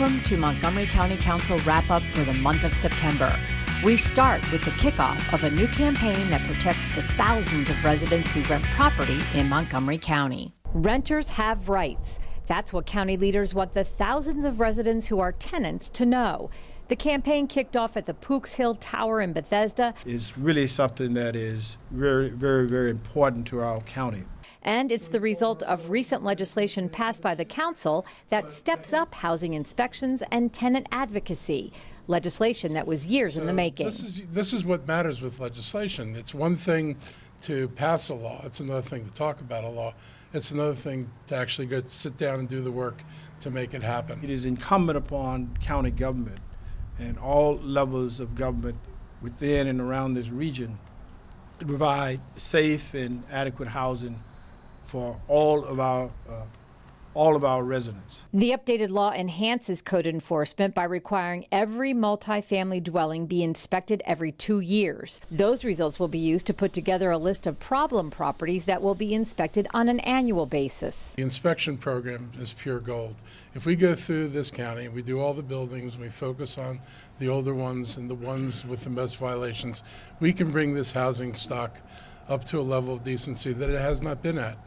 Welcome to Montgomery County Council wrap-up for the month of September. We start with the kickoff of a new campaign that protects the thousands of residents who rent property in Montgomery County. Renters have rights. That's what county leaders want the thousands of residents who are tenants to know. The campaign kicked off at the Pooks Hill Tower in Bethesda. It's really something that is very, very, very important to our county. And it's the result of recent legislation passed by the council that steps up housing inspections and tenant advocacy. Legislation that was years in the making. This is what matters with legislation. It's one thing to pass a law. It's another thing to talk about a law. It's another thing to actually go sit down and do the work to make it happen. It is incumbent upon county government and all levels of government within and around this region to provide safe and adequate housing for all of our residents. The updated law enhances code enforcement by requiring every multifamily dwelling be inspected every 2 years. Those results will be used to put together a list of problem properties that will be inspected on an annual basis. The inspection program is pure gold. If we go through this county, we do all the buildings, we focus on the older ones and the ones with the most violations, we can bring this housing stock up to a level of decency that it has not been at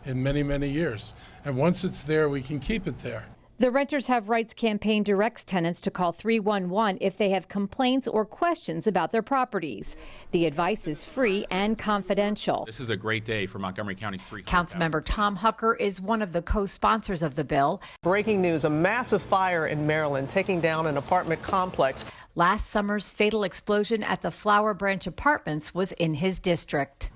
in many, many years. And once it's there, we can keep it there. The Renters Have Rights campaign directs tenants to call 311 if they have complaints or questions about their properties. The advice is free and confidential. This is a great day for Montgomery County's three. Councilmember Tom Hucker is one of the co-sponsors of the bill. Breaking news, a massive fire in Maryland taking down an apartment complex. Last summer's fatal explosion at the Flower Branch Apartments was in his district.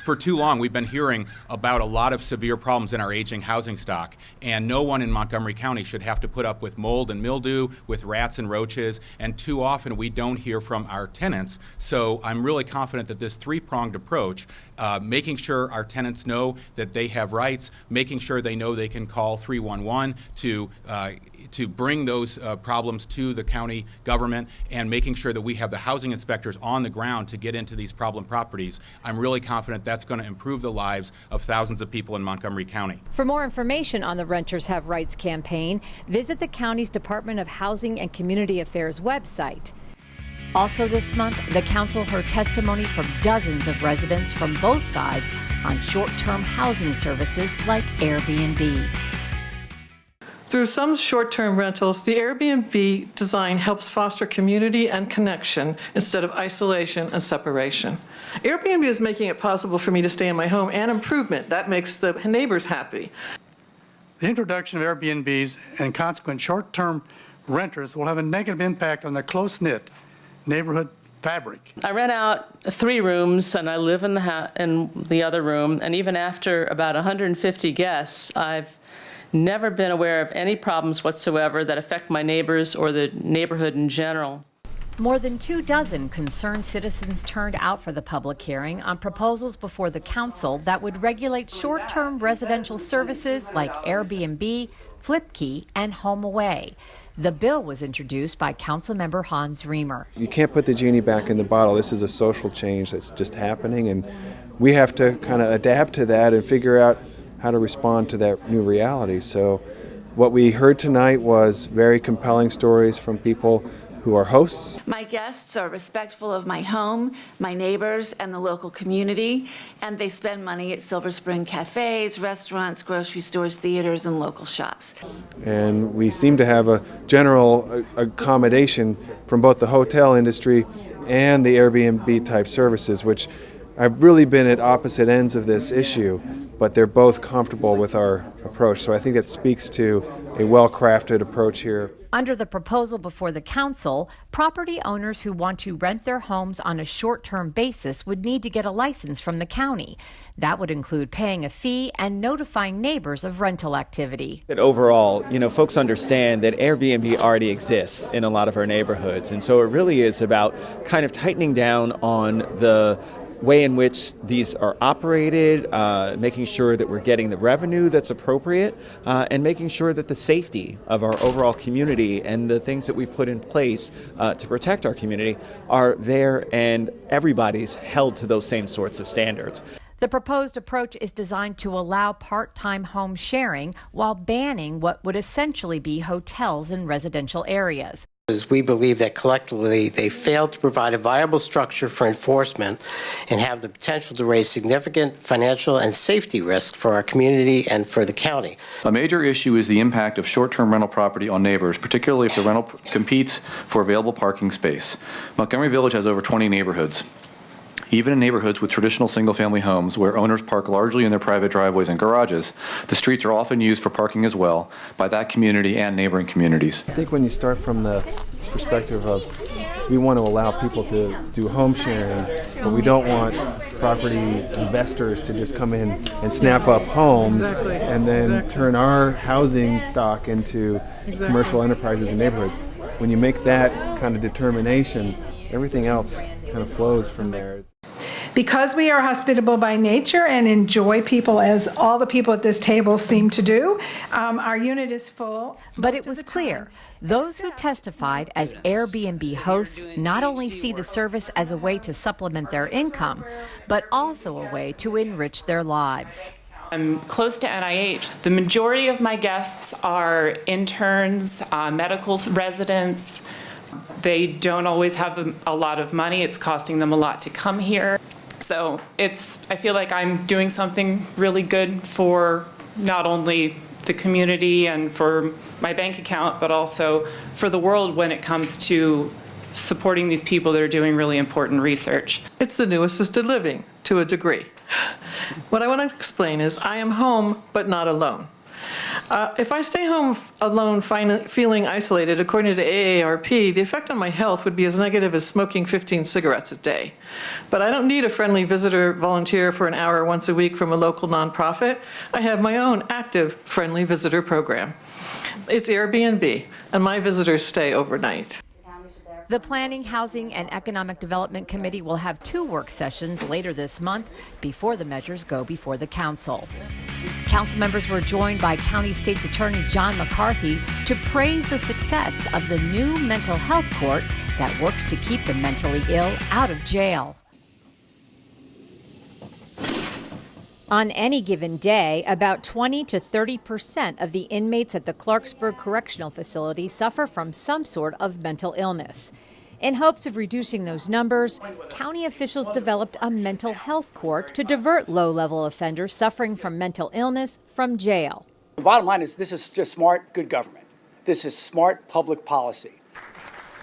For too long, we've been hearing about a lot of severe problems in our aging housing stock, and no one in Montgomery County should have to put up with mold and mildew, with rats and roaches, and too often we don't hear from our tenants. So I'm really confident that this three-pronged approach, making sure our tenants know that they have rights, making sure they know they can call 311 to bring those problems to the county government, and making sure that we have the housing inspectors on the ground to get into these problem properties. I'm really confident that's going to improve the lives of thousands of people in Montgomery County. For more information on the Renters Have Rights campaign, visit the county's Department of Housing and Community Affairs website. Also this month, the council heard testimony from dozens of residents from both sides on short-term housing services like Airbnb. Through some short-term rentals, the Airbnb design helps foster community and connection instead of isolation and separation. Airbnb is making it possible for me to stay in my home and improvement. That makes the neighbors happy. The introduction of Airbnbs and consequent short-term renters will have a negative impact on the close-knit neighborhood fabric. I rent out 3 rooms and I live in the other room, and even after about 150 guests, I've never been aware of any problems whatsoever that affect my neighbors or the neighborhood in general. More than 24 concerned citizens turned out for the public hearing on proposals before the council that would regulate short-term residential services like Airbnb, Flipkey, and HomeAway. The bill was introduced by Councilmember Hans Remer. You can't put the genie back in the bottle. This is a social change that's just happening, and we have to kind of adapt to that and figure out how to respond to that new reality. So what we heard tonight was very compelling stories from people who are hosts. My guests are respectful of my home, my neighbors, and the local community, and they spend money at Silver Spring cafes, restaurants, grocery stores, theaters, and local shops. And we seem to have a general accommodation from both the hotel industry and the Airbnb type services, which I've really been at opposite ends of this issue, but they're both comfortable with our approach. So I think that speaks to a well-crafted approach here. Under the proposal before the council, property owners who want to rent their homes on a short-term basis would need to get a license from the county. That would include paying a fee and notifying neighbors of rental activity. That overall, folks understand that Airbnb already exists in a lot of our neighborhoods, and so it really is about kind of tightening down on the way in which these are operated, making sure that we're getting the revenue that's appropriate, and making sure that the safety of our overall community and the things that we've put in place to protect our community are there, and everybody's held to those same sorts of standards. The proposed approach is designed to allow part-time home sharing while banning what would essentially be hotels in residential areas. We believe that collectively they failed to provide a viable structure for enforcement and have the potential to raise significant financial and safety risks for our community and for the county. A major issue is the impact of short-term rental property on neighbors, particularly if the rental competes for available parking space. Montgomery Village has over 20 neighborhoods. Even in neighborhoods with traditional single-family homes where owners park largely in their private driveways and garages, the streets are often used for parking as well by that community and neighboring communities. I think when you start from the perspective of we want to allow people to do home sharing, but we don't want property investors to just come in and snap up homes and then turn our housing stock into commercial enterprises and neighborhoods. When you make that kind of determination, everything else kind of flows from there. Because we are hospitable by nature and enjoy people, as all the people at this table seem to do, our unit is full. But it was clear, those who testified as Airbnb hosts not only see the service as a way to supplement their income, but also a way to enrich their lives. I'm close to NIH. The majority of my guests are interns, medical residents. They don't always have a lot of money. It's costing them a lot to come here. So I feel like I'm doing something really good for not only the community and for my bank account, but also for the world when it comes to supporting these people that are doing really important research. It's the new assisted living to a degree. What I want to explain is I am home, but not alone. If I stay home alone, feeling isolated, according to AARP, the effect on my health would be as negative as smoking 15 cigarettes a day. But I don't need a friendly visitor volunteer for an hour once a week from a local nonprofit. I have my own active friendly visitor program. It's Airbnb, and my visitors stay overnight. The Planning, Housing, and Economic Development Committee will have 2 work sessions later this month before the measures go before the council. Council members were joined by County State's Attorney John McCarthy to praise the success of the new mental health court that works to keep the mentally ill out of jail. On any given day, about 20 to 30% of the inmates at the Clarksburg Correctional Facility suffer from some sort of mental illness. In hopes of reducing those numbers, county officials developed a mental health court to divert low-level offenders suffering from mental illness from jail. The bottom line is this is just smart, good government. This is smart public policy.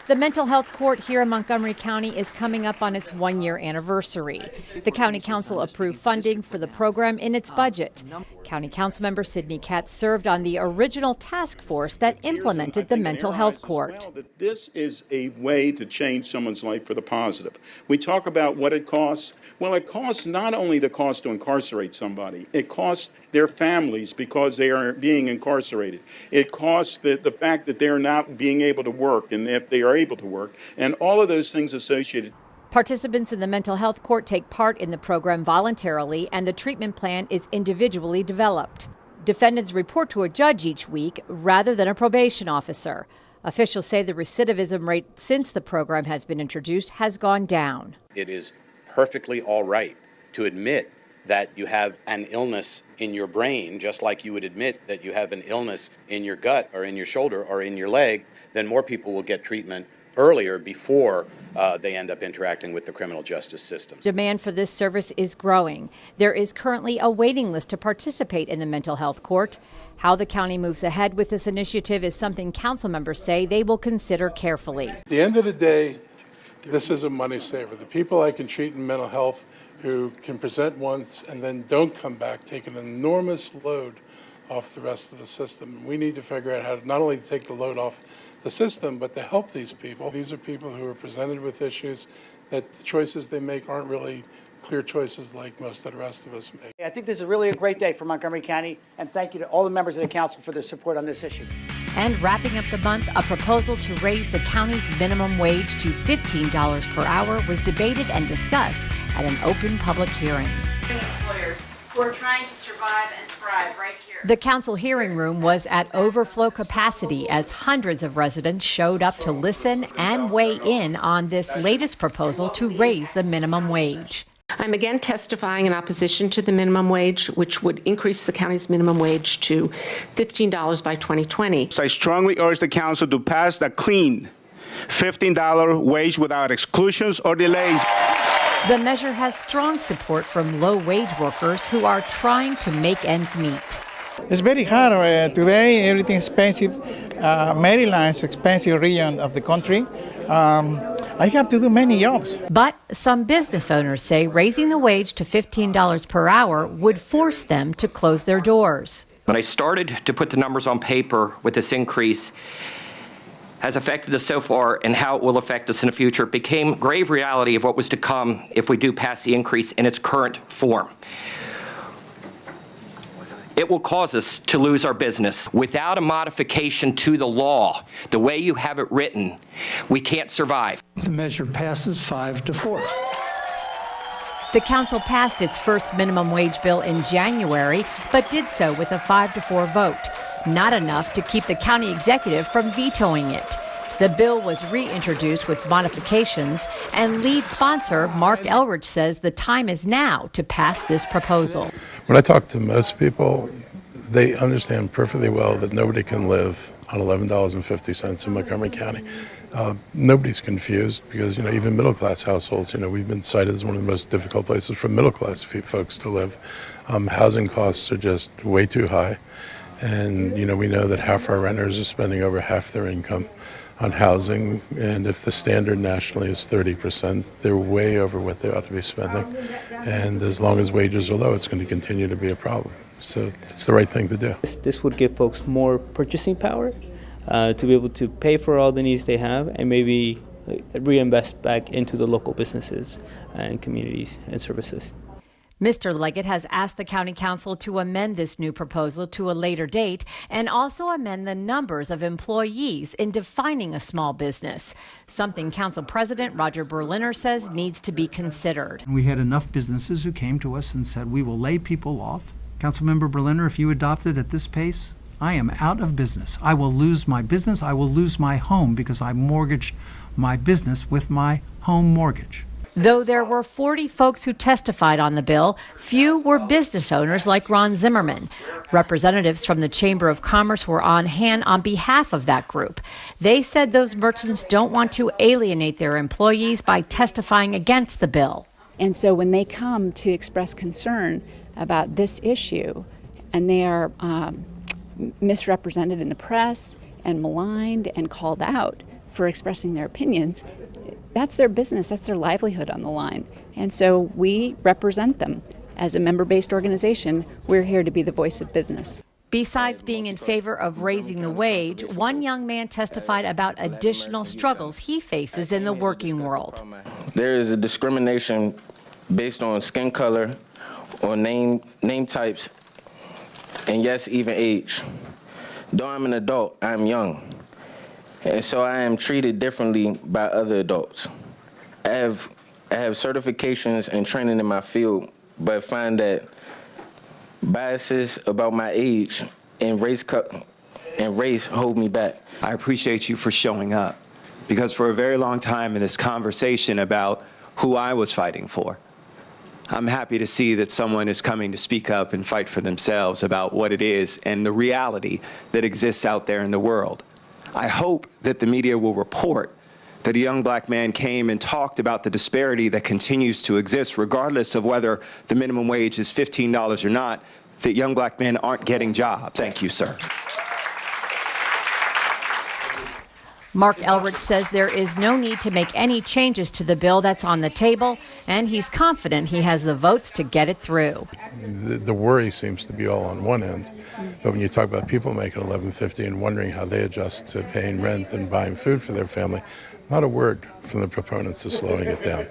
The mental health court here in Montgomery County is coming up on its 1-year anniversary. The County Council approved funding for the program in its budget. County Council member Sidney Katz served on the original task force that implemented the mental health court. This is a way to change someone's life for the positive. We talk about what it costs. Well, it costs not only the cost to incarcerate somebody, it costs their families because they are being incarcerated. It costs the fact that they're not being able to work, and if they are able to work, and all of those things associated. Participants in the mental health court take part in the program voluntarily, and the treatment plan is individually developed. Defendants report to a judge each week rather than a probation officer. Officials say the recidivism rate since the program has been introduced has gone down. It is perfectly all right to admit that you have an illness in your brain, just like you would admit that you have an illness in your gut or in your shoulder or in your leg. Then more people will get treatment earlier before they end up interacting with the criminal justice system. Demand for this service is growing. There is currently a waiting list to participate in the mental health court. How the county moves ahead with this initiative is something council members say they will consider carefully. At the end of the day, this is a money saver. The people I can treat in mental health who can present once and then don't come back take an enormous load off the rest of the system. We need to figure out how to not only take the load off the system, but to help these people. These are people who are presented with issues that the choices they make aren't really clear choices like most of the rest of us make. I think this is really a great day for Montgomery County, and thank you to all the members of the council for their support on this issue. And wrapping up the month, a proposal to raise the county's minimum wage to $15 per hour was debated and discussed at an open public hearing. Employers who are trying to survive and thrive right here. The council hearing room was at overflow capacity as hundreds of residents showed up to listen and weigh in on this latest proposal to raise the minimum wage. I I'm again testifying in opposition to the minimum wage, which would increase the county's minimum wage to $15 by 2020. So I strongly urge the council to pass the clean $15 wage without exclusions or delays. The measure has strong support from low-wage workers who are trying to make ends meet. It's very hard today. Everything's expensive. Maryland is an expensive region of the country. I have to do many jobs. But some business owners say raising the wage to $15 per hour would force them to close their doors. When I started to put the numbers on paper with this increase has affected us so far and how it will affect us in the future, it became grave reality of what was to come if we do pass the increase in its current form. It will cause us to lose our business. Without a modification to the law, the way you have it written, we can't survive. The measure passes 5-4. The council passed its first minimum wage bill in January, but did so with a 5-4 vote. Not enough to keep the county executive from vetoing it. The bill was reintroduced with modifications, and lead sponsor Mark Elridge says the time is now to pass this proposal. When I talk to most people, they understand perfectly well that nobody can live on $11.50 in Montgomery County. Nobody's confused because, even middle-class households, we've been cited as one of the most difficult places for middle-class folks to live. Housing costs are just way too high. And, we know that half our renters are spending over half their income on housing, and if the standard nationally is 30%, they're way over what they ought to be spending. And as long as wages are low, it's going to continue to be a problem. So it's the right thing to do. This would give folks more purchasing power to be able to pay for all the needs they have and maybe reinvest back into the local businesses and communities and services. Mr. Leggett has asked the county council to amend this new proposal to a later date and also amend the numbers of employees in defining a small business, something council president Roger Berliner says needs to be considered. We had enough businesses who came to us and said, we will lay people off. Councilmember Berliner, if you adopt it at this pace, I am out of business. I will lose my business. I will lose my home because I mortgaged my business with my home mortgage. Though there were 40 folks who testified on the bill, few were business owners like Ron Zimmerman. Representatives from the Chamber of Commerce were on hand on behalf of that group. They said those merchants don't want to alienate their employees by testifying against the bill. And so when they come to express concern about this issue and they are misrepresented in the press and maligned and called out for expressing their opinions, that's their business, that's their livelihood on the line. And so we represent them. As a member-based organization, we're here to be the voice of business. Besides being in favor of raising the wage, one young man testified about additional struggles he faces in the working world. There is a discrimination based on skin color or name types, and yes, even age. Though I'm an adult, I'm young. And so I am treated differently by other adults. I have certifications and training in my field, but find that biases about my age and race hold me back. I appreciate you for showing up, because for a very long time in this conversation about who I was fighting for, I'm happy to see that someone is coming to speak up and fight for themselves about what it is and the reality that exists out there in the world. I hope that the media will report that a young black man came and talked about the disparity that continues to exist, regardless of whether the minimum wage is $15 or not, that young black men aren't getting jobs. Thank you, sir. Mark Elridge says there is no need to make any changes to the bill that's on the table, and he's confident he has the votes to get it through. The worry seems to be all on one end, but when you talk about people making $11.50 and wondering how they adjust to paying rent and buying food for their family, not a word from the proponents of slowing it down.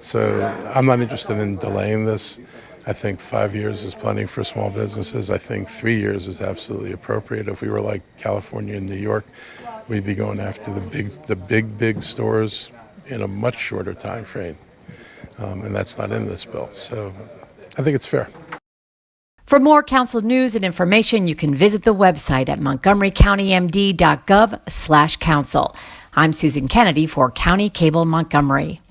So I'm not interested in delaying this. I think 5 years is plenty for small businesses. I think 3 years is absolutely appropriate. If we were like California and New York, we'd be going after the big stores in a much shorter time frame. And that's not in this bill. So I think it's fair. For more council news and information, you can visit the website at montgomerycountymd.gov/council. I'm Susan Kennedy for County Cable Montgomery.